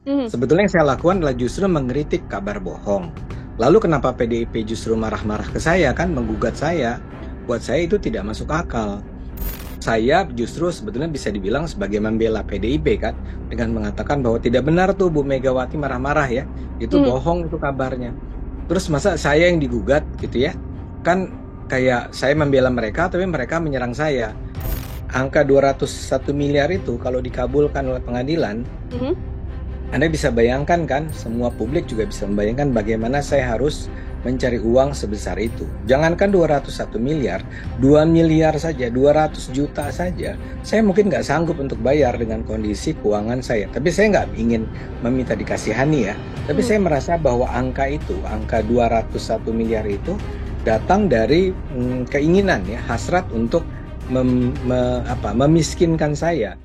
Mhm. Sebetulnya yang saya lakukan adalah justru mengkritik kabar bohong. Lalu kenapa PDIP justru marah-marah ke saya kan, menggugat saya? Buat saya itu tidak masuk akal. Saya justru sebetulnya bisa dibilang sebagai membela PDIP kan, dengan mengatakan bahwa tidak benar tuh Bu Megawati marah-marah ya, itu Mhm. bohong itu kabarnya. Terus masa saya yang digugat gitu ya? Kan kayak saya membela mereka tapi mereka menyerang saya. Angka 201 miliar itu kalau dikabulkan oleh pengadilan, Mhm. Anda bisa bayangkan kan, semua publik juga bisa membayangkan bagaimana saya harus mencari uang sebesar itu. Jangankan 201 miliar, 2 miliar saja, 200 juta saja. Saya mungkin nggak sanggup untuk bayar dengan kondisi keuangan saya. Tapi saya nggak ingin meminta dikasihani ya. Tapi Mhm. saya merasa bahwa angka itu, angka 201 miliar itu datang dari keinginan ya, hasrat untuk memiskinkan saya.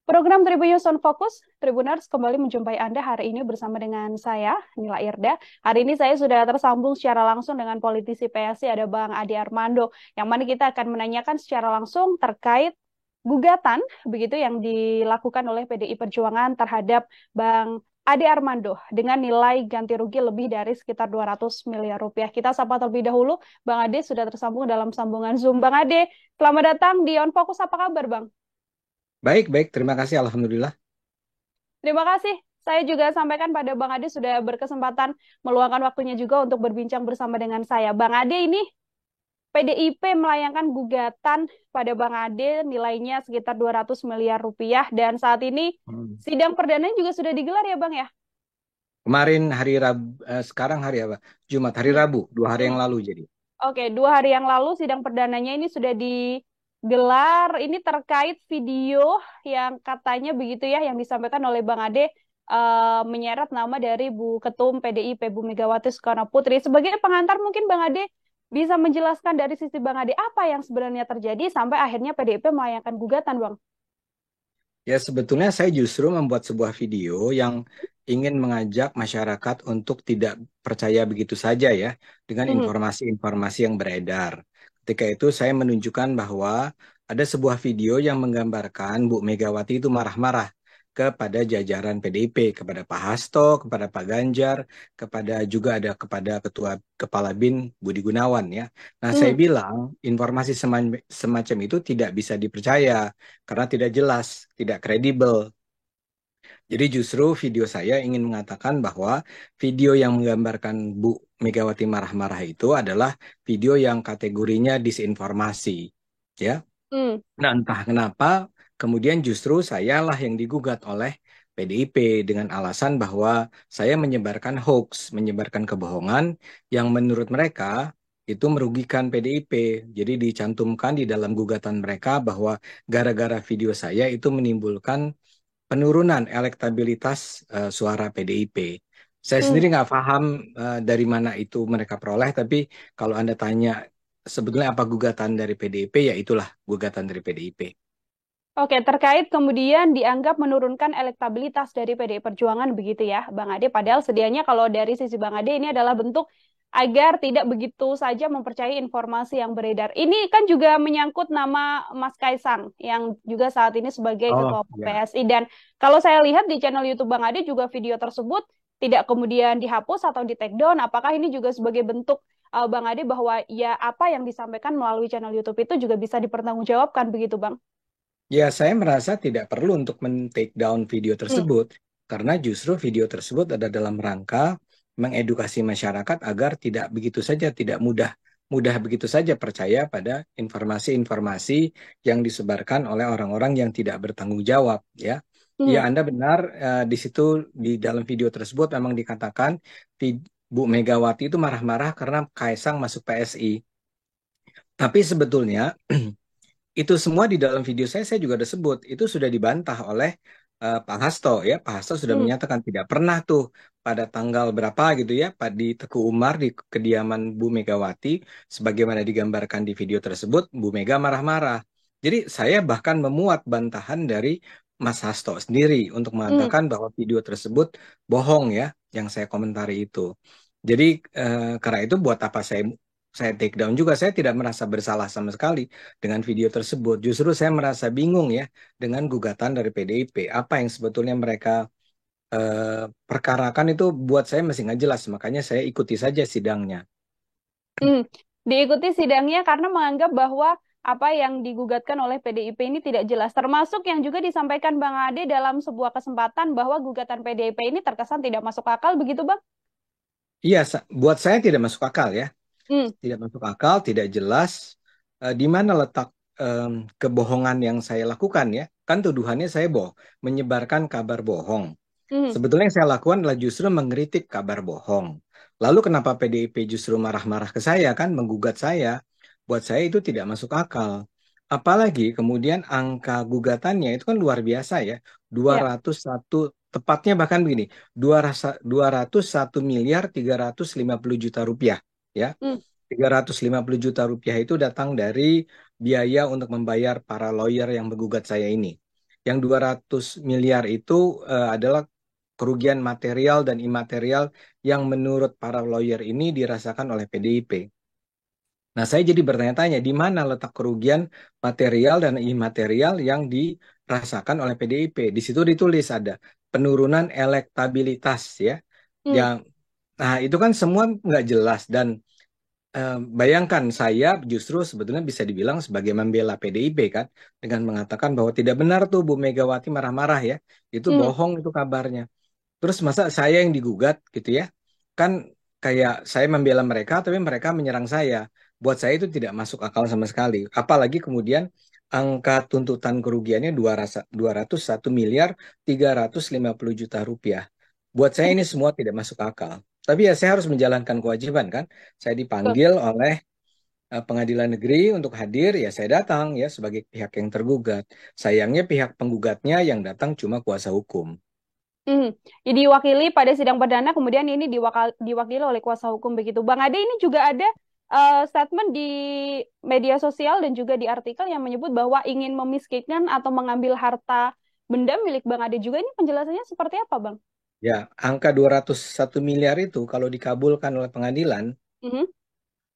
Program Tribunnews on Focus, Tribuners kembali menjumpai Anda hari ini bersama dengan saya, Nila Irda. Hari ini saya sudah tersambung secara langsung dengan politisi PSI, ada Bang Ade Armando, yang mana kita akan menanyakan secara langsung terkait gugatan, begitu yang dilakukan oleh PDI Perjuangan terhadap Bang Ade Armando dengan nilai ganti rugi lebih dari sekitar 200 miliar rupiah. Kita sapa terlebih dahulu, Bang Ade sudah tersambung dalam sambungan Zoom. Bang Ade, selamat datang di On Focus, apa kabar Bang? Baik, baik, terima kasih, alhamdulillah. Terima kasih. Saya juga sampaikan pada Bang Ade sudah berkesempatan meluangkan waktunya juga untuk berbincang bersama dengan saya. Bang Ade ini PDIP melayangkan gugatan pada Bang Ade nilainya sekitar 200 miliar rupiah dan saat ini Hmm. sidang perdananya juga sudah digelar ya Bang ya? Kemarin hari Rabu, sekarang hari apa? Jumat, hari Hmm. Rabu, 2 hari yang Hmm. lalu jadi. Oke, 2 hari yang lalu sidang perdananya ini sudah digelar. Ini terkait video yang katanya begitu ya, yang disampaikan oleh Bang Ade menyeret nama dari Bu Ketum PDIP Bu Megawati Soekarno Putri. Sebagai pengantar mungkin Bang Ade bisa menjelaskan dari sisi Bang Ade apa yang sebenarnya terjadi sampai akhirnya PDIP melayangkan gugatan, Bang. Ya sebetulnya saya justru membuat sebuah video yang ingin mengajak masyarakat untuk tidak percaya begitu saja ya dengan Mhm. informasi-informasi yang beredar. Ketika itu saya menunjukkan bahwa ada sebuah video yang menggambarkan Bu Megawati itu marah-marah kepada jajaran PDIP, kepada Pak Hasto, kepada Pak Ganjar, kepada Ketua Kepala BIN Budi Gunawan ya. Nah, saya Mhm. bilang informasi semacam itu tidak bisa dipercaya karena tidak jelas, tidak kredibel. Jadi justru video saya ingin mengatakan bahwa video yang menggambarkan Bu Megawati marah-marah itu adalah video yang kategorinya disinformasi. Ya. Mhm. Nah, entah kenapa kemudian justru sayalah yang digugat oleh PDIP dengan alasan bahwa saya menyebarkan hoax, menyebarkan kebohongan yang menurut mereka itu merugikan PDIP. Jadi dicantumkan di dalam gugatan mereka bahwa gara-gara video saya itu menimbulkan penurunan elektabilitas suara PDIP. Saya sendiri Mhm. nggak paham dari mana itu mereka peroleh, tapi kalau Anda tanya sebetulnya apa gugatan dari PDIP, ya itulah gugatan dari PDIP. Oke, terkait kemudian dianggap menurunkan elektabilitas dari PDI Perjuangan begitu ya, Bang Ade. Padahal sedianya kalau dari sisi Bang Ade ini adalah bentuk agar tidak begitu saja mempercayai informasi yang beredar. Ini kan juga menyangkut nama Mas Kaisang yang juga saat ini sebagai Oh, Ketua ya. PSI. Dan kalau saya lihat di channel YouTube Bang Ade juga video tersebut tidak kemudian dihapus atau di take down. Apakah ini juga sebagai bentuk Bang Ade bahwa ya apa yang disampaikan melalui channel YouTube itu juga bisa dipertanggungjawabkan begitu, Bang? Ya, saya merasa tidak perlu untuk men-take down video Hmm. tersebut, karena justru video tersebut ada dalam rangka mengedukasi masyarakat agar tidak begitu saja, tidak mudah mudah begitu saja percaya pada informasi-informasi yang disebarkan oleh orang-orang yang tidak bertanggung jawab, ya. Ya, Hmm. Anda benar, di situ di dalam video tersebut memang dikatakan Bu Megawati itu marah-marah karena Kaisang masuk PSI. Tapi sebetulnya itu semua di dalam video saya juga udah sebut. Itu sudah dibantah oleh Pak Hasto ya. Pak Hasto sudah Hmm. menyatakan tidak pernah tuh pada tanggal berapa gitu ya, di Teguh Umar di kediaman Bu Megawati, sebagaimana digambarkan di video tersebut, Bu Mega marah-marah. Jadi saya bahkan memuat bantahan dari Mas Hasto sendiri untuk Hmm. mengatakan bahwa video tersebut bohong ya, yang saya komentari itu. Jadi karena itu buat apa saya saya take down juga. Saya tidak merasa bersalah sama sekali dengan video tersebut. Justru saya merasa bingung ya dengan gugatan dari PDIP. Apa yang sebetulnya mereka perkarakan itu buat saya masih nggak jelas. Makanya saya ikuti saja sidangnya. Hmm, diikuti sidangnya karena menganggap bahwa apa yang digugatkan oleh PDIP ini tidak jelas. Termasuk yang juga disampaikan Bang Ade dalam sebuah kesempatan bahwa gugatan PDIP ini terkesan tidak masuk akal, begitu Bang? Iya, buat saya tidak masuk akal ya. Hmm, Tidak masuk akal, tidak jelas di mana letak kebohongan yang saya lakukan ya. Kan tuduhannya saya menyebarkan kabar bohong. hmm, Sebetulnya yang saya lakukan adalah justru mengkritik kabar bohong. Lalu kenapa PDIP justru marah-marah ke saya kan, menggugat saya? Buat saya itu tidak masuk akal. Apalagi kemudian angka gugatannya itu kan luar biasa ya. dua ya. ratus satu tepatnya bahkan begini, 201 miliar 350 juta rupiah ya. Hmm, 350 juta rupiah itu datang dari biaya untuk membayar para lawyer yang menggugat saya ini. Yang 200 miliar itu adalah kerugian material dan imaterial yang menurut para lawyer ini dirasakan oleh PDIP. Nah, saya jadi bertanya-tanya di mana letak kerugian material dan imaterial yang dirasakan oleh PDIP. Di situ ditulis ada penurunan elektabilitas ya. hmm, Yang nah itu kan semua nggak jelas dan bayangkan saya justru sebetulnya bisa dibilang sebagai membela PDIP kan dengan mengatakan bahwa tidak benar tuh Bu Megawati marah-marah ya. Itu hmm, bohong itu kabarnya. Terus masa saya yang digugat gitu ya? Kan kayak saya membela mereka tapi mereka menyerang saya. Buat saya itu tidak masuk akal sama sekali. Apalagi kemudian angka tuntutan kerugiannya 201 miliar 350 juta rupiah. Buat saya ini semua tidak masuk akal. Tapi ya saya harus menjalankan kewajiban kan. Saya betul. dipanggil oleh pengadilan negeri untuk hadir, ya saya datang ya sebagai pihak yang tergugat. Sayangnya pihak penggugatnya yang datang cuma kuasa hukum. Hmm. Jadi diwakili pada sidang perdana, kemudian ini diwakili oleh kuasa hukum begitu. Bang Ade ini juga ada statement di media sosial dan juga di artikel yang menyebut bahwa ingin memiskinkan atau mengambil harta benda milik Bang Ade juga. Ini penjelasannya seperti apa, Bang? Ya, angka 201 miliar itu kalau dikabulkan oleh pengadilan, Mhm.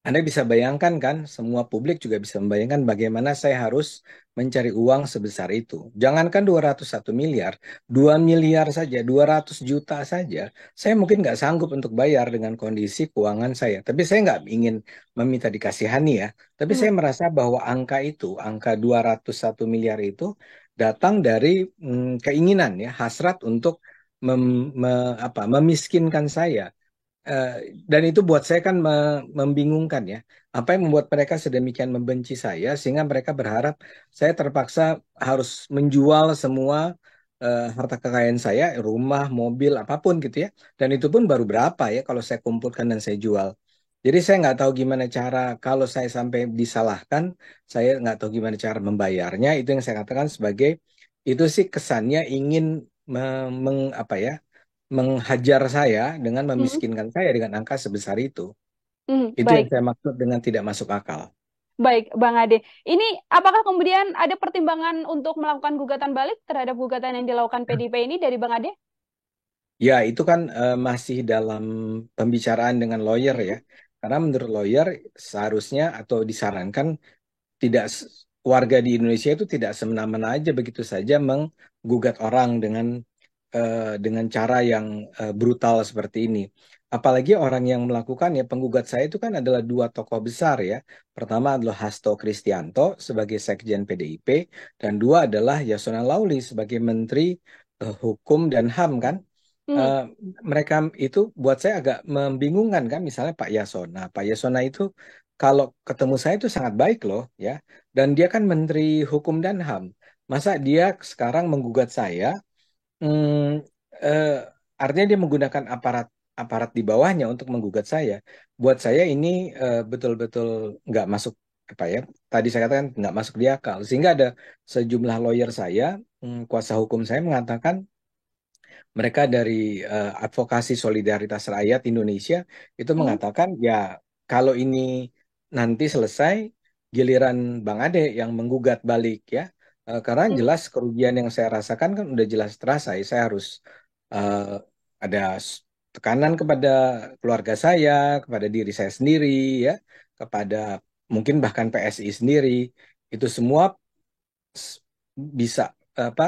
Anda bisa bayangkan kan, semua publik juga bisa membayangkan bagaimana saya harus mencari uang sebesar itu. Jangankan 201 miliar, 2 miliar saja, 200 juta saja, saya mungkin nggak sanggup untuk bayar dengan kondisi keuangan saya. Tapi saya nggak ingin meminta dikasihani ya. Tapi Mhm. saya merasa bahwa angka itu, angka 201 miliar itu datang dari keinginan ya, hasrat untuk memiskinkan saya. Eh, dan itu buat saya kan membingungkan ya. Apa yang membuat mereka sedemikian membenci saya sehingga mereka berharap saya terpaksa harus menjual semua harta kekayaan saya, rumah, mobil, apapun gitu ya. Dan itu pun baru berapa ya kalau saya kumpulkan dan saya jual. Jadi saya nggak tahu gimana cara kalau saya sampai disalahkan, saya nggak tahu gimana cara membayarnya. Itu yang saya katakan sebagai itu sih kesannya ingin apa ya menghajar saya dengan Mhm. memiskinkan saya dengan angka sebesar itu. Mhm. Itu yang Baik, saya maksud dengan tidak masuk akal. baik, Bang Ade. Ini apakah kemudian ada pertimbangan untuk melakukan gugatan balik terhadap gugatan yang dilakukan PDIP ini dari Bang Ade? Ya, itu kan masih dalam pembicaraan dengan lawyer ya. Mhm. Karena menurut lawyer seharusnya atau disarankan tidak warga di Indonesia itu tidak semena-mena aja begitu saja menggugat orang dengan cara yang brutal seperti ini. Apalagi orang yang melakukan ya penggugat saya itu kan adalah dua tokoh besar ya. Pertama adalah Hasto Kristianto sebagai Sekjen PDIP dan dua adalah Yasona Lauli sebagai Menteri Hukum dan HAM kan. Mhm. Eh, Mereka itu buat saya agak membingungkan kan. Misalnya Pak Yasona, Pak Yasona itu kalau ketemu saya itu sangat baik loh ya. Dan dia kan Menteri Hukum dan HAM. Masa dia sekarang menggugat saya? Hmm, eh, Artinya dia menggunakan aparat aparat di bawahnya untuk menggugat saya. Buat saya ini betul-betul nggak masuk apa ya? Tadi saya katakan nggak masuk di akal. Sehingga ada sejumlah lawyer saya, kuasa hukum saya mengatakan mereka dari Advokasi Solidaritas Rakyat Indonesia itu Mhm. mengatakan ya kalau ini nanti selesai giliran Bang Ade yang menggugat balik ya. Karena Mhm. jelas kerugian yang saya rasakan kan udah jelas terasa ya. Saya harus eh, ada tekanan kepada keluarga saya, kepada diri saya sendiri ya. kepada mungkin bahkan PSI sendiri, itu semua s- bisa apa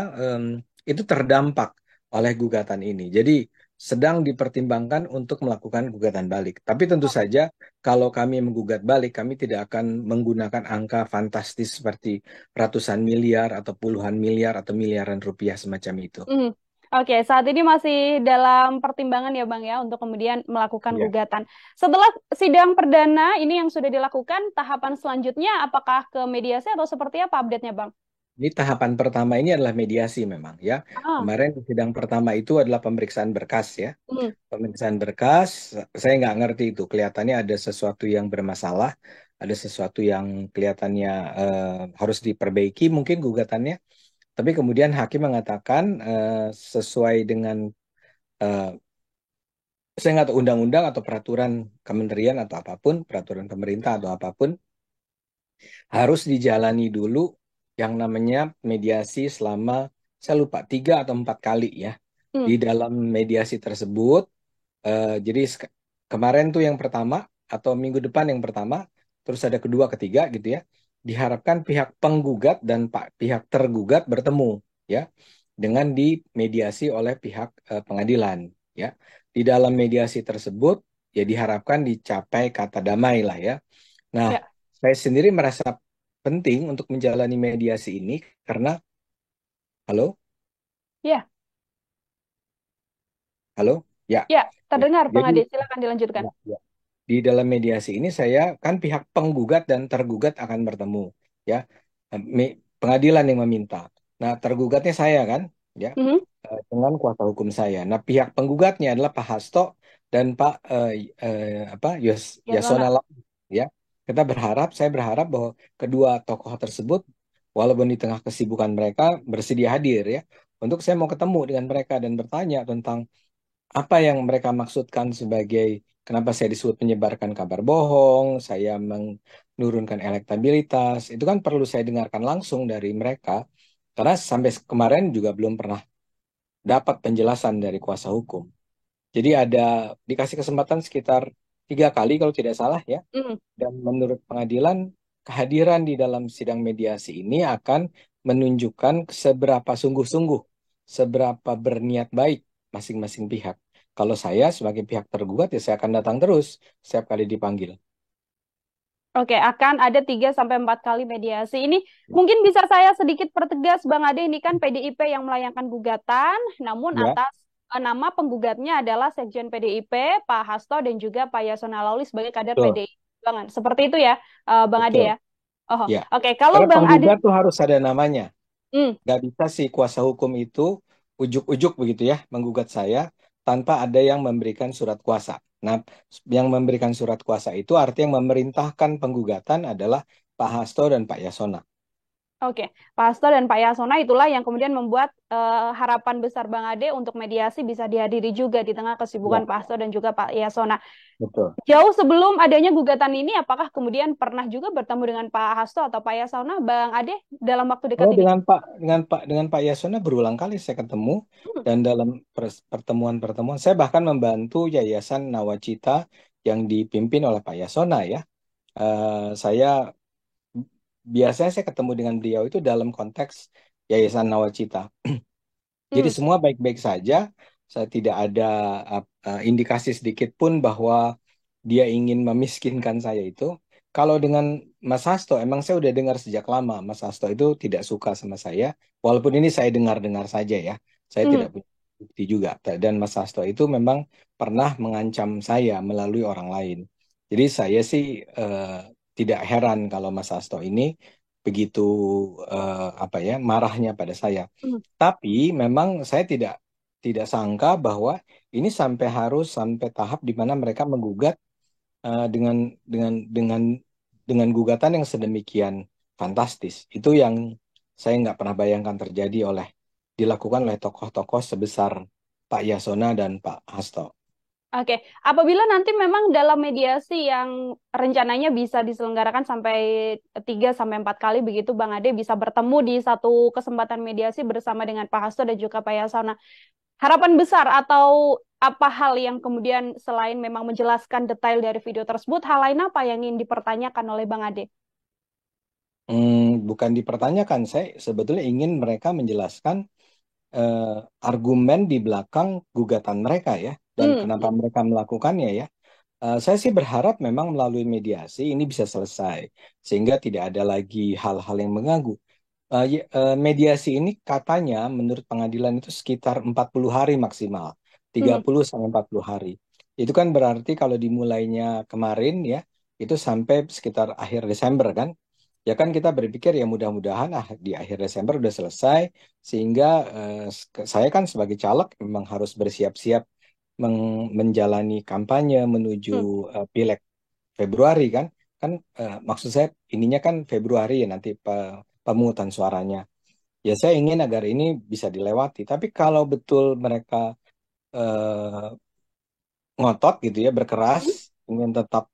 itu terdampak oleh gugatan ini. Jadi sedang dipertimbangkan untuk melakukan gugatan balik. Tapi tentu saja kalau kami menggugat balik, kami tidak akan menggunakan angka fantastis seperti ratusan miliar atau puluhan miliar atau miliaran rupiah semacam itu. Mhm. Oke, saat ini masih dalam pertimbangan ya Bang ya untuk kemudian melakukan Ya. gugatan. Setelah sidang perdana ini yang sudah dilakukan, tahapan selanjutnya apakah ke mediasi atau seperti apa update-nya Bang? Ini tahapan pertama ini adalah mediasi memang ya. Ah, Kemarin sidang pertama itu adalah pemeriksaan berkas ya. mhm. Pemeriksaan berkas, saya nggak ngerti itu. Kelihatannya ada sesuatu yang bermasalah, ada sesuatu yang kelihatannya harus diperbaiki mungkin gugatannya. Tapi kemudian hakim mengatakan sesuai dengan eh, saya nggak tahu undang-undang atau peraturan kementerian atau apapun, peraturan pemerintah atau apapun, harus dijalani dulu yang namanya mediasi selama saya lupa 3 atau 4 kali ya. Di Hmm. dalam mediasi tersebut jadi kemarin tuh yang pertama atau minggu depan yang pertama, terus ada kedua, ketiga gitu ya. Diharapkan pihak penggugat dan pihak tergugat bertemu ya dengan dimediasi oleh pihak pengadilan ya. Di dalam mediasi tersebut ya diharapkan dicapai kata damai lah ya. Nah, Ya, saya sendiri merasa penting untuk menjalani mediasi ini karena halo, ya, halo, ya, ya, ya. terdengar Bang Jadi Ade, silakan dilanjutkan. ya, ya. Di dalam mediasi ini saya kan pihak penggugat dan tergugat akan bertemu ya. Pengadilan yang meminta. Nah, tergugatnya saya kan ya Mhm. dengan kuasa hukum saya. Nah, pihak penggugatnya adalah Pak Hasto dan Pak apa Ya, Yasona Zona. Lawli, ya. Saya berharap bahwa kedua tokoh tersebut walaupun di tengah kesibukan mereka bersedia hadir ya untuk saya mau ketemu dengan mereka dan bertanya tentang apa yang mereka maksudkan sebagai kenapa saya disebut menyebarkan kabar bohong, saya menurunkan elektabilitas, itu kan perlu saya dengarkan langsung dari mereka, karena sampai kemarin juga belum pernah dapat penjelasan dari kuasa hukum. Jadi dikasih kesempatan sekitar 3 kali kalau tidak salah ya, Mhm. dan menurut pengadilan kehadiran di dalam sidang mediasi ini akan menunjukkan seberapa sungguh-sungguh, seberapa berniat baik masing-masing pihak. Kalau saya sebagai pihak tergugat ya saya akan datang terus setiap kali dipanggil. Oke, akan ada 3 sampai 4 kali mediasi. Ini Ya, mungkin bisa saya sedikit pertegas, Bang Ade, ini kan PDIP yang melayangkan gugatan, namun ya, atas nama penggugatnya adalah Sekjen PDIP, Pak Hasto, dan juga Pak Yasona Lawli sebagai kader betul, PDIP Perjuangan. Seperti itu ya, Bang Ade betul. ya? Oh, Ya, oke. Kalau karena Bang Ade, penggugat tuh harus ada namanya. hmm, Gak bisa si kuasa hukum itu ujuk-ujuk begitu ya menggugat saya tanpa ada yang memberikan surat kuasa. Nah, yang memberikan surat kuasa itu artinya yang memerintahkan penggugatan adalah Pak Hasto dan Pak Yasona. oke, Pak Hasto dan Pak Yasona itulah yang kemudian membuat harapan besar Bang Ade untuk mediasi bisa dihadiri juga di tengah kesibukan Ya, Pak Hasto dan juga Pak Yasona. betul. Jauh sebelum adanya gugatan ini, apakah kemudian pernah juga bertemu dengan Pak Hasto atau Pak Yasona, Bang Ade, dalam waktu dekat Oh, ini? dengan Pak Yasona berulang kali saya ketemu Hmm, dan dalam pertemuan-pertemuan saya bahkan membantu Yayasan Nawacita yang dipimpin oleh Pak Yasona ya. Saya biasanya saya ketemu dengan beliau itu dalam konteks Yayasan Nawacita. Jadi hmm, semua baik-baik saja. Saya tidak ada indikasi sedikit pun bahwa dia ingin memiskinkan saya itu. Kalau dengan Mas Hasto, emang saya udah dengar sejak lama Mas Hasto itu tidak suka sama saya. Walaupun ini saya dengar-dengar saja ya. Saya hmm. tidak punya bukti juga. Dan Mas Hasto itu memang pernah mengancam saya melalui orang lain. Jadi saya sih tidak heran kalau Mas Hasto ini begitu apa ya marahnya pada saya. Hmm. Tapi memang saya tidak sangka bahwa ini sampai tahap di mana mereka menggugat dengan dengan dengan gugatan yang sedemikian fantastis. Itu yang saya nggak pernah bayangkan dilakukan oleh tokoh-tokoh sebesar Pak Yasona dan Pak Hasto. Oke, apabila nanti memang dalam mediasi yang rencananya bisa diselenggarakan sampai 3 sampai 4 kali begitu, Bang Ade bisa bertemu di satu kesempatan mediasi bersama dengan Pak Hasto dan juga Pak Yasona. Harapan besar atau apa hal yang kemudian selain memang menjelaskan detail dari video tersebut, hal lain apa yang ingin dipertanyakan oleh Bang Ade? Bukan dipertanyakan, saya sebetulnya ingin mereka menjelaskan eh, argumen di belakang gugatan mereka ya, dan kenapa Hmm. mereka melakukannya ya. Saya sih berharap memang melalui mediasi ini bisa selesai, sehingga tidak ada lagi hal-hal yang mengganggu. Mediasi ini katanya menurut pengadilan itu sekitar 40 hari maksimal, tiga Hmm. puluh sampai 40 hari. Itu kan berarti kalau dimulainya kemarin ya, itu sampai sekitar akhir Desember kan. Ya kan kita berpikir ya mudah-mudahan di akhir Desember udah selesai, sehingga saya kan sebagai caleg memang harus bersiap-siap menjalani kampanye menuju Hmm. Pileg Februari kan. Kan maksud saya ininya kan Februari ya nanti pemungutan suaranya. Ya saya ingin agar ini bisa dilewati. Tapi kalau betul mereka eh, ngotot gitu ya, berkeras, Hmm. ingin tetap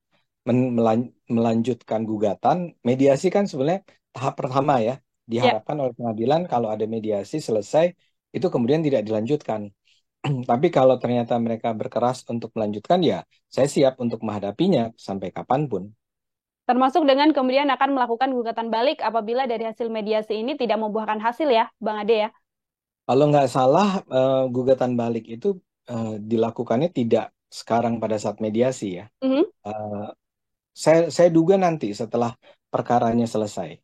melanjutkan gugatan, mediasi kan sebenarnya tahap pertama ya. Ya. Diharapkan oleh pengadilan kalau ada mediasi selesai, itu kemudian tidak dilanjutkan. Tapi kalau ternyata mereka berkeras untuk melanjutkan, ya saya siap untuk menghadapinya sampai kapanpun. Termasuk dengan kemudian akan melakukan gugatan balik apabila dari hasil mediasi ini tidak membuahkan hasil ya, Bang Ade ya. Kalau nggak salah, gugatan balik itu dilakukannya tidak sekarang pada saat mediasi ya. Mhm. Eh, saya duga nanti setelah perkaranya selesai.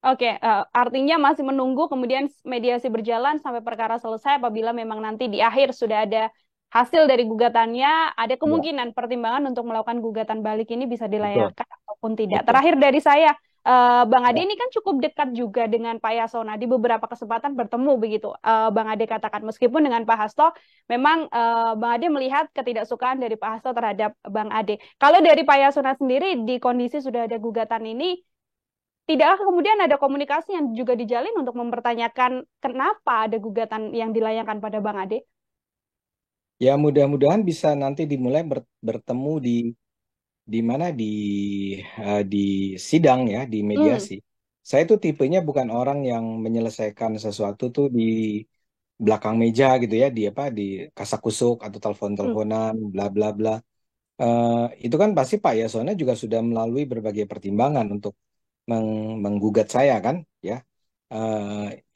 Oke, artinya masih menunggu kemudian mediasi berjalan sampai perkara selesai apabila memang nanti di akhir sudah ada hasil dari gugatannya, ada Ya, kemungkinan pertimbangan untuk melakukan gugatan balik ini bisa betul, dilayangkan ataupun tidak. betul. Terakhir dari saya, Bang Ade Ya, ini kan cukup dekat juga dengan Pak Yasona, di beberapa kesempatan bertemu begitu. Bang Ade katakan, meskipun dengan Pak Hasto, memang Bang Ade melihat ketidaksukaan dari Pak Hasto terhadap Bang Ade. Kalau dari Pak Yasona sendiri, di kondisi sudah ada gugatan ini, tidakkah kemudian ada komunikasi yang juga dijalin untuk mempertanyakan kenapa ada gugatan yang dilayangkan pada Bang Ade? ya mudah-mudahan bisa nanti dimulai bertemu di mana di sidang ya, di Hmm. mediasi. Saya tuh tipenya bukan orang yang menyelesaikan sesuatu tuh di belakang meja gitu ya, di apa di kasakusuk atau Hmm. telepon-teleponan bla bla bla. Itu kan pasti Pak Yasona juga sudah melalui berbagai pertimbangan untuk menggugat saya kan ya.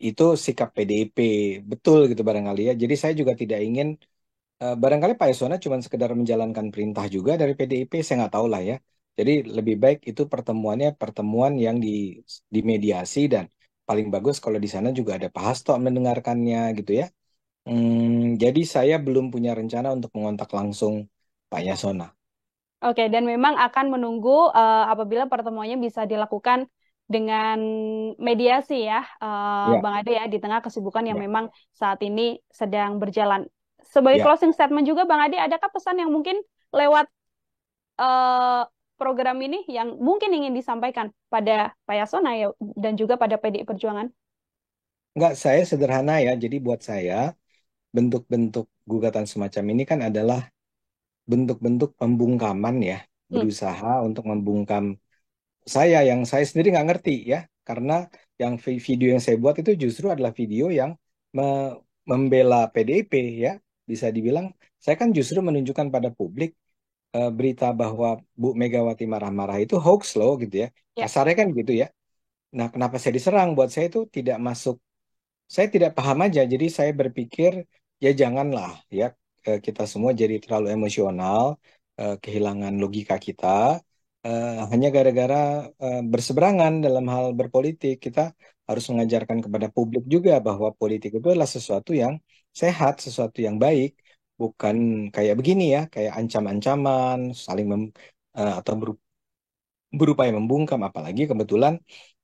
Itu sikap PDIP betul gitu barangkali ya. Jadi saya juga tidak ingin barangkali Pak Yasona cuma sekedar menjalankan perintah juga dari PDIP, saya nggak tahu lah ya. Jadi lebih baik itu pertemuannya pertemuan yang dimediasi, dan paling bagus kalau di sana juga ada Pak Hasto mendengarkannya gitu ya. Jadi saya belum punya rencana untuk mengontak langsung Pak Yasona. Oke, dan memang akan menunggu apabila pertemuannya bisa dilakukan dengan mediasi ya, Ya, Bang Ade ya, di tengah kesibukan yang ya, memang saat ini sedang berjalan. Sebagai ya. closing statement juga, Bang Ade, adakah pesan yang mungkin lewat eh, program ini yang mungkin ingin disampaikan pada Pak Yasona ya, dan juga pada PDI Perjuangan? Nggak, saya sederhana ya. Jadi buat saya bentuk-bentuk gugatan semacam ini kan adalah bentuk-bentuk pembungkaman ya, Hmm. berusaha untuk membungkam saya yang saya sendiri nggak ngerti ya, karena yang video yang saya buat itu justru adalah video yang membela PDIP ya, bisa dibilang saya kan justru menunjukkan pada publik berita bahwa Bu Megawati marah-marah itu hoax loh gitu ya, Ya. kasarnya kan gitu ya. Nah, kenapa saya diserang? Buat saya itu tidak masuk, saya tidak paham aja. Jadi saya berpikir ya janganlah ya kita semua jadi terlalu emosional, kehilangan logika kita hanya gara-gara berseberangan dalam hal berpolitik. Kita harus mengajarkan kepada publik juga bahwa politik itu adalah sesuatu yang sehat, sesuatu yang baik, bukan kayak begini ya, kayak ancam-ancaman, saling atau berupaya membungkam. Apalagi kebetulan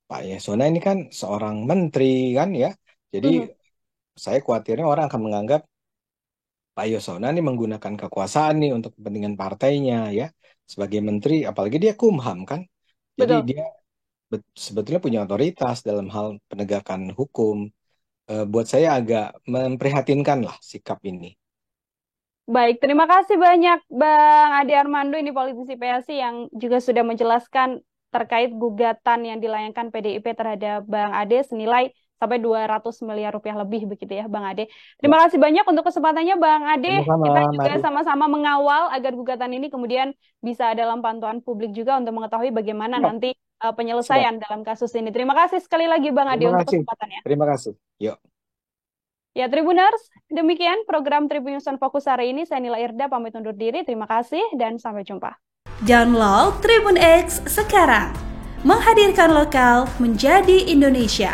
Pak Yasona ini kan seorang menteri kan ya. Jadi Mhm. saya khawatirnya orang akan menganggap Pak Yasona ini menggunakan kekuasaan nih untuk kepentingan partainya ya. Sebagai menteri, apalagi dia Kumham kan. Jadi Betul. dia sebetulnya punya otoritas dalam hal penegakan hukum. Buat saya agak memprihatinkan lah sikap ini. Baik, terima kasih banyak Bang Ade Armando, ini politisi PSI yang juga sudah menjelaskan terkait gugatan yang dilayangkan PDIP terhadap Bang Ade senilai sampai 200 miliar rupiah lebih begitu ya Bang Ade. Terima kasih banyak untuk kesempatannya Bang Ade. Sama-sama, Kita juga mari. sama-sama mengawal agar gugatan ini kemudian bisa dalam pantauan publik juga untuk mengetahui bagaimana Siap, nanti siap. penyelesaian dalam kasus ini. Terima kasih sekali lagi Bang Ade Terima untuk kasih. kesempatannya. Terima kasih. Yuk. Ya Tribuners, demikian program Tribun News on Fokus hari ini. Saya Nila Irda pamit undur diri. Terima kasih dan sampai jumpa. Download Tribun X sekarang. Menghadirkan lokal menjadi Indonesia.